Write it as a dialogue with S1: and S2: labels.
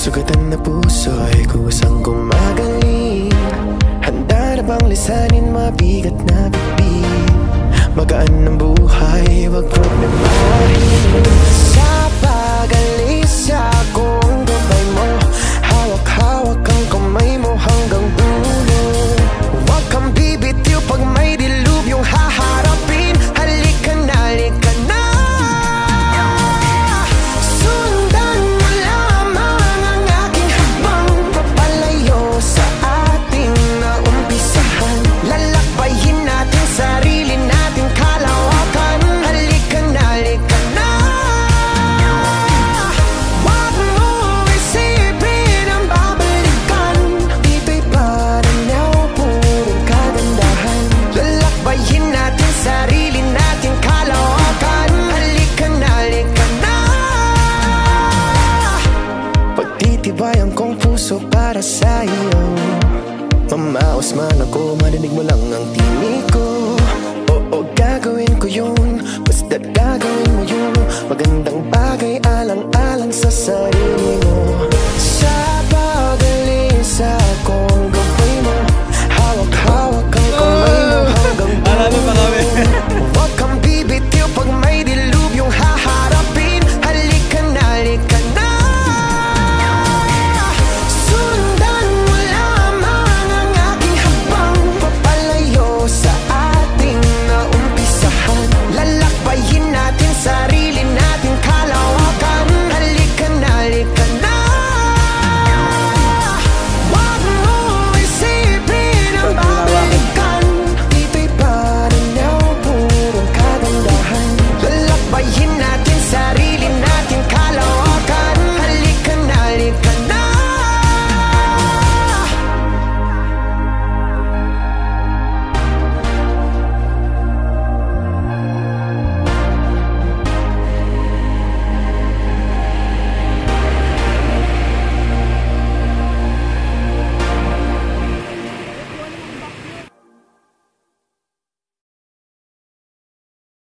S1: Sugatan na puso'y kusang gumagaling. Handa na bang lisanin mabigat na bibig? Magaan ng buhay, wag problemahin. Sa pag-alis ako ang gabay mo, hawak-hawak ang kamay mo hanggang dulo. Huwag kang bibitiw pag may dilubyong haharapin. Halika na, halika na. Sundan mo lamang ang aking habang papalayo sa ating naumpisahan. Lalakbayin natin sarili natin kalawakan. Halika na, halika na. Huwag mo isipin ang babalikan. Dito'y paranaw, purong kagandahan. Lalakbayin natin sarili natin kalawakan. Halika na, halika na. Pagtitibayan kong puso para sa iyo. Mamaos man ako, marinig mo lang ang tinig ko. Oo, gagawin ko yun, basta't gagawin mo yun. Magandang bagay alang-alang sa sarili mo.